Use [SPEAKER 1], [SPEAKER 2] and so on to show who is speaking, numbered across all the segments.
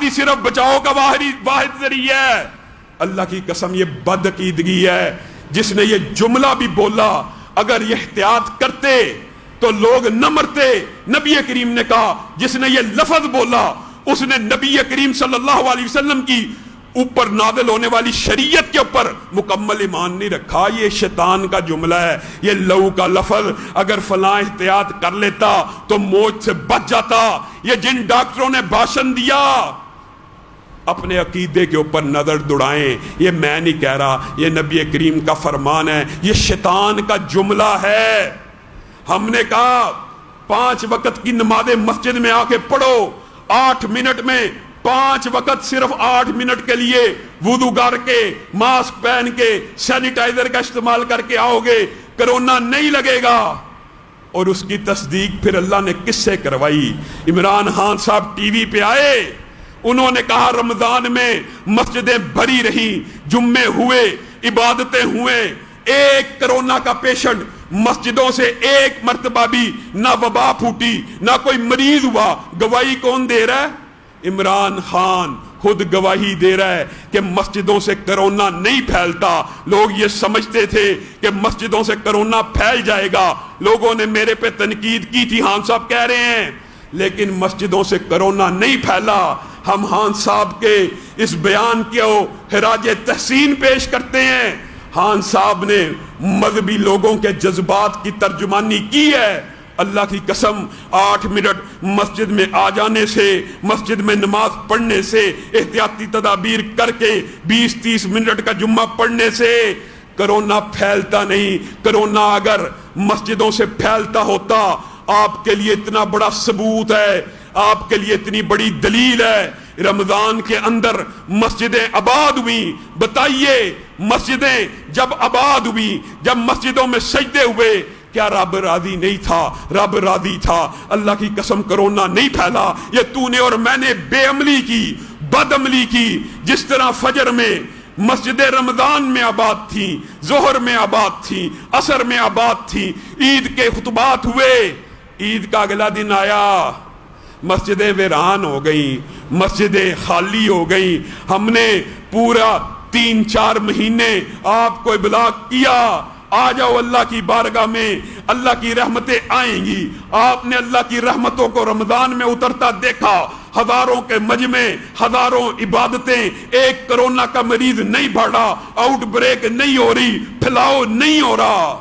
[SPEAKER 1] ہی صرف بچاؤ کا واحد ذریعہ ہے۔ اللہ کی قسم یہ بد عقیدگی ہے۔ جس نے یہ جملہ بھی بولا اگر یہ احتیاط کرتے تو لوگ نہ مرتے۔ نبی کریم نے کہا جس نے یہ لفظ بولا اس نے نبی کریم صلی اللہ علیہ وسلم کی اوپر نازل ہونے والی شریعت کے اوپر مکمل ایمان نہیں رکھا۔ یہ شیطان کا جملہ ہے، یہ لو کا لفظ۔ اگر فلاں احتیاط کر لیتا تو موت سے بچ جاتا۔ یہ جن ڈاکٹروں نے بھاشن دیا اپنے عقیدے کے اوپر نظر دوڑائیں، یہ میں نہیں کہہ رہا، یہ نبی کریم کا فرمان ہے، یہ شیطان کا جملہ ہے۔ ہم نے کہا 5 وقت کی نماز مسجد میں آ کے پڑھو، 8 منٹ میں 5 وقت صرف 8 منٹ کے لیے وضو کر کے ماسک پہن کے سینیٹائزر کا استعمال کر کے آؤ گے، کرونا نہیں لگے گا۔ اور اس کی تصدیق پھر اللہ نے کس سے کروائی؟ عمران خان صاحب ٹی وی پہ آئے، انہوں نے کہا رمضان میں مسجدیں بھری رہی، جمعے ہوئے، عبادتیں ہوئے، ایک کرونا کا پیشنٹ مسجدوں سے ایک مرتبہ بھی نہ وبا پھوٹی، نہ کوئی مریض ہوا۔ گواہی کون دے رہا ہے؟ عمران خان خود گواہی دے رہا ہے کہ مسجدوں سے کرونا نہیں پھیلتا۔ لوگ یہ سمجھتے تھے کہ مسجدوں سے کرونا پھیل جائے گا۔ لوگوں نے میرے پہ تنقید کی تھی، خان صاحب کہہ رہے ہیں لیکن مسجدوں سے کرونا نہیں پھیلا۔ ہم خان صاحب کے اس بیان کو خراج تحسین پیش کرتے ہیں۔ خان صاحب نے مذہبی لوگوں کے جذبات کی ترجمانی کی ہے۔ اللہ کی قسم 8 منٹ مسجد میں آ جانے سے، مسجد میں نماز پڑھنے سے، احتیاطی تدابیر کر کے 20-30 منٹ کا جمعہ پڑھنے سے کرونا پھیلتا نہیں۔ کرونا اگر مسجدوں سے پھیلتا ہوتا آپ کے لیے اتنا بڑا ثبوت ہے، آپ کے لیے اتنی بڑی دلیل ہے۔ رمضان کے اندر مسجدیں آباد ہوئی، بتائیے مسجدیں جب آباد ہوئی، جب مسجدوں میں سجدے ہوئے، کیا رب راضی نہیں تھا؟ رب راضی تھا۔ اللہ کی قسم کرونا نہیں پھیلا۔ یہ تو نے اور میں نے بے عملی کی، بد عملی کی۔ جس طرح فجر میں مسجد رمضان میں آباد تھی، ظہر میں آباد تھی، عصر میں آباد تھی، عید کے خطبات ہوئے، عید کا اگلا دن آیا مسجدیں ویران ہو گئیں، مسجدیں خالی ہو گئیں۔ ہم نے پورا 3-4 مہینے آپ کو ابلاغ کیا آ جاؤ اللہ کی بارگاہ میں، اللہ کی رحمتیں آئیں گی۔ آپ نے اللہ کی رحمتوں کو رمضان میں اترتا دیکھا، ہزاروں کے مجمع، ہزاروں عبادتیں، ایک کرونا کا مریض نہیں بڑھا، آؤٹ بریک نہیں ہو رہی، پھیلاؤ نہیں ہو رہا۔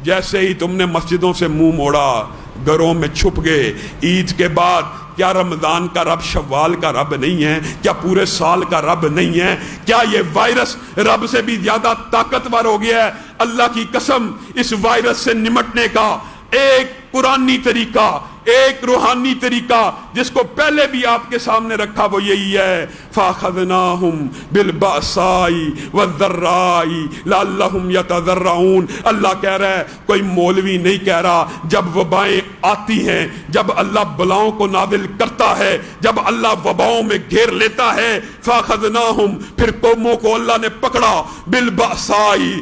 [SPEAKER 1] جیسے ہی تم نے مسجدوں سے منہ موڑا، گھروں میں چھپ گئے۔ عید کے بعد کیا رمضان کا رب شوال کا رب نہیں ہے؟ کیا پورے سال کا رب نہیں ہے؟ کیا یہ وائرس رب سے بھی زیادہ طاقتور ہو گیا ہے؟ اللہ کی قسم اس وائرس سے نمٹنے کا ایک قرآنی طریقہ، ایک روحانی طریقہ جس کو پہلے بھی آپ کے سامنے رکھا وہ یہی ہے، فَأَخَذْنَاهُمْ بِالْبَأْسَاءِ وَالضَّرَّاءِ لَعَلَّهُمْ يَتَضَرَّعُونَ۔ اللہ کہہ رہا ہے، کوئی مولوی نہیں کہہ رہا۔ جب وبائیں آتی ہیں، جب اللہ بلاؤں کو نازل کرتا ہے، جب اللہ وباؤں میں گھیر لیتا ہے، فَأَخَذْنَاهُمْ پھر قوموں کو اللہ نے پکڑا، بِالْبَأْسَاءِ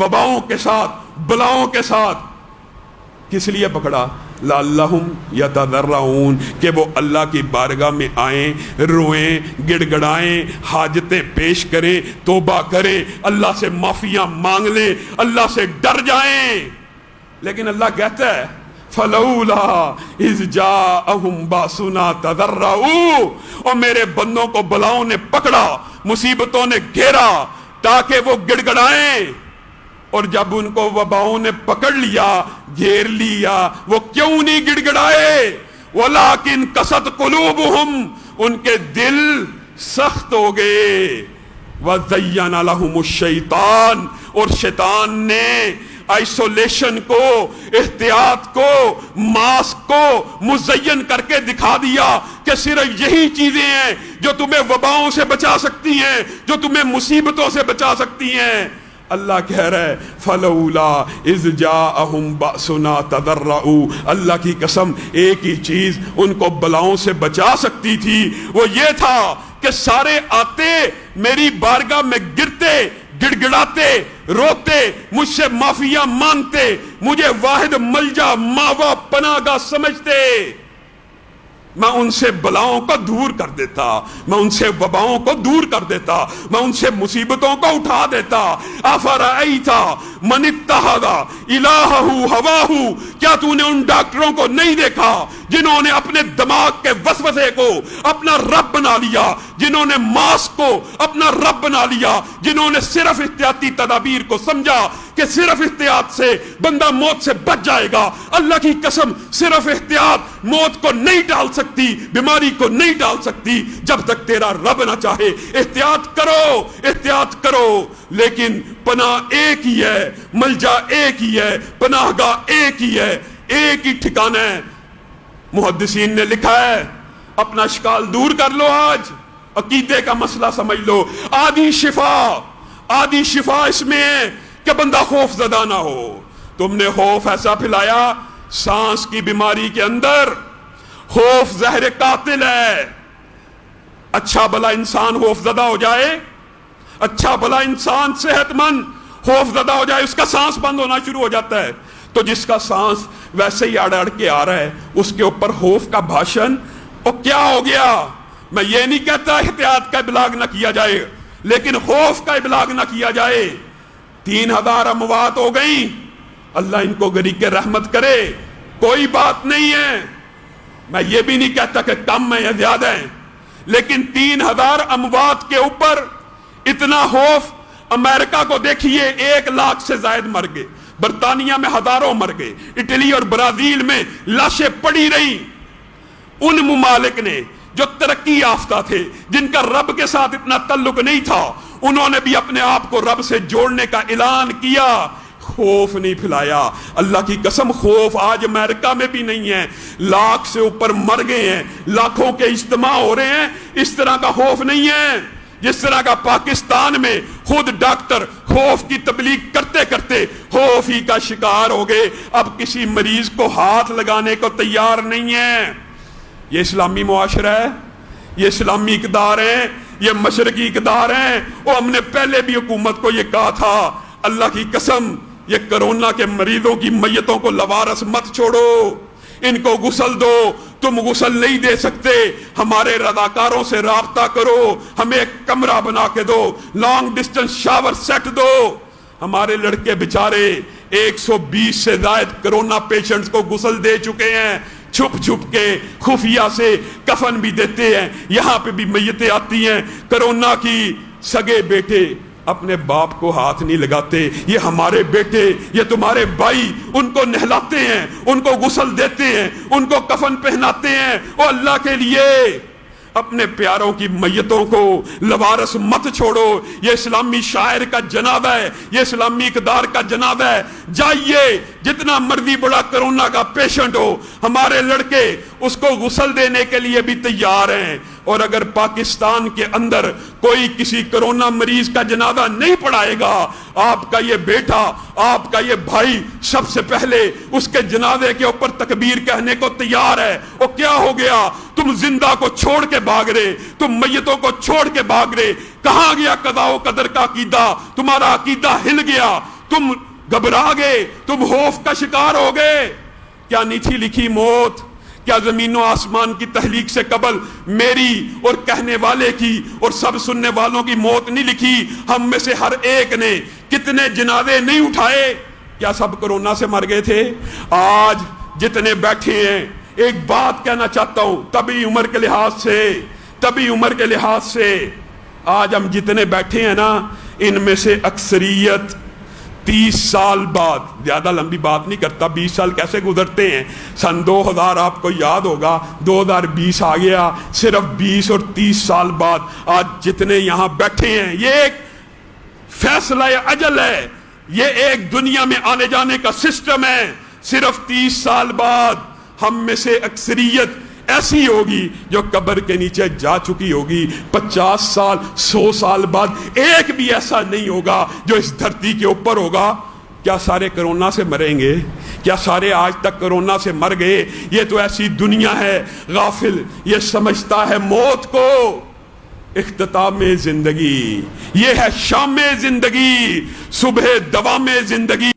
[SPEAKER 1] وباؤں کے ساتھ، بلاؤں کے ساتھ۔ کس لیے پکڑا؟ لعلہم یتضرعون کہ وہ اللہ کی بارگاہ میں آئیں، روئیں، گڑ گڑائیں، حاجتیں پیش کریں، توبہ کریں، اللہ سے معافیاں مانگ لیں، اللہ سے ڈر جائیں۔ لیکن اللہ کہتا ہے فلولا اذ جاءہم باسنا تضرعوا، اور میرے بندوں کو بلاؤں نے پکڑا، مصیبتوں نے گھیرا تاکہ وہ گڑ گڑائیں۔ اور جب ان کو وباؤں نے پکڑ لیا، گھیر لیا، وہ کیوں نہیں گڑ گڑائے؟ وَلَٰكِن قَسَتْ قُلُوبُهُمْ ان کے دل سخت ہو گئے۔ وَزَيَّنَ لَهُمُ الشَّيْطَانُ اور شیطان نے آئسولیشن کو، احتیاط کو، ماسک کو مزین کر کے دکھا دیا کہ صرف یہی چیزیں ہیں جو تمہیں وباؤں سے بچا سکتی ہیں، جو تمہیں مصیبتوں سے بچا سکتی ہیں۔ اللہ کہہ رہا ہے فلولا اذ جاءہم بأسنا تضرعوا، اللہ کی قسم ایک ہی چیز ان کو بلاؤں سے بچا سکتی تھی، وہ یہ تھا کہ سارے آتے میری بارگاہ میں گرتے، گڑ گڑاتے، روتے، مجھ سے معافیاں مانگتے، مجھے واحد ملجا ماوا پناہ گاہ سمجھتے، میں ان سے بلاؤں کو دور کر دیتا، میں ان سے وباؤں کو دور کر دیتا، میں ان سے مصیبتوں کو اٹھا دیتا۔ افرأیت من اتخذ الہہ ہواہ، کیا تو نے ان ڈاکٹروں کو نہیں دیکھا جنہوں نے اپنے دماغ کے وسوسے کو اپنا رب بنا لیا، جنہوں نے ماس کو اپنا رب بنا لیا، جنہوں نے صرف احتیاطی تدابیر کو سمجھا کہ صرف احتیاط سے بندہ موت سے بچ جائے گا۔ اللہ کی قسم، صرف احتیاط موت کو نہیں ڈال سکتی، بیماری کو نہیں ڈال سکتی جب تک تیرا رب نہ چاہے۔ احتیاط کرو، احتیاط کرو، لیکن پناہ ایک ہی ہے، ملجا ایک ہی ہے، پناہ گاہ ایک ہی ہے، ایک ہی ٹھکانہ ہے۔ محدثین نے لکھا ہے اپنا اشکال دور کر لو، آج عقیدے کا مسئلہ سمجھ لو۔ آدھی شفا اس میں ہے کہ بندہ خوف زدہ نہ ہو۔ تم نے خوف ایسا پھیلایا، سانس کی بیماری کے اندر خوف زہر قاتل ہے۔ اچھا بھلا انسان خوف زدہ ہو جائے، اچھا بھلا انسان صحت مند خوف زدہ ہو جائے، اس کا سانس بند ہونا شروع ہو جاتا ہے۔ تو جس کا سانس ویسے ہی اڑ کے آ رہا ہے، اس کے اوپر خوف کا بھاشن، اور کیا ہو گیا؟ میں یہ نہیں کہتا احتیاط کا ابلاغ نہ کیا جائے، لیکن خوف کا ابلاغ نہ کیا جائے۔ 3000 اموات ہو گئیں، اللہ ان کو غریق رحمت کرے، کوئی بات نہیں ہے۔ میں یہ بھی نہیں کہتا کہ کم ہے یا زیادہ ہے، لیکن 3000 اموات کے اوپر اتنا خوف۔ امریکہ کو دیکھیے، 1 لاکھ سے زائد مر گئے، برطانیہ میں ہزاروں مر گئے، اٹلی اور برازیل میں لاشیں پڑی رہیں۔ ان ممالک نے جو ترقی یافتہ تھے، جن کا رب کے ساتھ اتنا تعلق نہیں تھا، انہوں نے بھی اپنے آپ کو رب سے جوڑنے کا اعلان کیا، خوف نہیں پھیلایا۔ اللہ کی قسم، خوف آج امریکہ میں بھی نہیں ہے، لاکھ سے اوپر مر گئے ہیں، لاکھوں کے اجتماع ہو رہے ہیں، اس طرح کا خوف نہیں ہے جس طرح کا پاکستان میں خود ڈاکٹر خوف کی تبلیغ کرتے کرتے خوف ہی کا شکار ہو گئے، اب کسی مریض کو ہاتھ لگانے کو تیار نہیں ہے۔ یہ اسلامی معاشرہ ہے، یہ اسلامی اقدار ہیں، یہ مشرقی اقدار ہیں۔ اور ہم نے پہلے بھی حکومت کو یہ کہا تھا، اللہ کی قسم، یہ کرونا کے مریضوں کی میتوں کو لوارس مت چھوڑو، ان کو غسل دو۔ تم غسل نہیں دے سکتے، ہمارے رضاکاروں سے رابطہ کرو، ہمیں ایک کمرہ بنا کے دو، لانگ ڈسٹنس شاور سیٹ دو۔ ہمارے لڑکے بیچارے 120 سے زائد کرونا پیشنٹس کو غسل دے چکے ہیں، چھپ چھپ کے خفیہ سے کفن بھی دیتے ہیں، یہاں پہ بھی میتیں آتی ہیں کرونا کی۔ سگے بیٹے اپنے باپ کو ہاتھ نہیں لگاتے، یہ ہمارے بیٹے، یہ تمہارے بھائی، ان کو نہلاتے ہیں، ان کو غسل دیتے ہیں، ان کو کفن پہناتے ہیں۔ اور اللہ کے لیے اپنے پیاروں کی میتوں کو لوارس مت چھوڑو۔ یہ اسلامی شاعر کا جنازہ ہے، یہ اسلامی اقدار کا جنازہ ہے۔ جائیے، جتنا مرضی بڑا کرونا کا پیشنٹ ہو، ہمارے لڑکے اس کو غسل دینے کے لیے بھی تیار ہیں۔ اور اگر پاکستان کے اندر کوئی کسی کرونا مریض کا جنازہ نہیں پڑھائے گا، آپ کا یہ بیٹا، آپ کا یہ بھائی سب سے پہلے اس کے جنازے کے اوپر تکبیر کہنے کو تیار ہے۔ اور کیا ہو گیا؟ تم زندہ کو چھوڑ کے بھاگ رہے، تم میتوں کو چھوڑ کے بھاگ رہے۔ کہاں گیا قضاء و قدر کا عقیدہ؟ تمہارا عقیدہ ہل گیا، تم گھبرا گئے، تم خوف کا شکار ہو گئے۔ کیا نہیں تھی لکھی موت؟ کیا زمین و آسمان کی تخلیق سے قبل میری اور کہنے والے کی اور سب سننے والوں کی موت نہیں لکھی؟ ہم میں سے ہر ایک نے کتنے جنازے نہیں اٹھائے؟ کیا سب کرونا سے مر گئے تھے؟ آج جتنے بیٹھے ہیں، ایک بات کہنا چاہتا ہوں، طبی عمر کے لحاظ سے آج ہم جتنے بیٹھے ہیں نا، ان میں سے اکثریت 30 سال بعد، زیادہ لمبی بات نہیں کرتا، 20 سال کیسے گزرتے ہیں، سن 2000 آپ کو یاد ہوگا، 2020 آ گیا، صرف 20 اور 30 سال بعد آج جتنے یہاں بیٹھے ہیں، یہ ایک فیصلہ اجل ہے، یہ ایک دنیا میں آنے جانے کا سسٹم ہے۔ صرف 30 سال بعد ہم میں سے اکثریت ایسی ہوگی جو قبر کے نیچے جا چکی ہوگی۔ 50 سال 100 سال بعد ایک بھی ایسا نہیں ہوگا جو اس دھرتی کے اوپر ہوگا۔ کیا سارے کرونا سے مریں گے؟ کیا سارے آج تک کرونا سے مر گئے؟ یہ تو ایسی دنیا ہے، غافل یہ سمجھتا ہے موت کو اختتام زندگی، یہ ہے شام زندگی، صبح دوام زندگی۔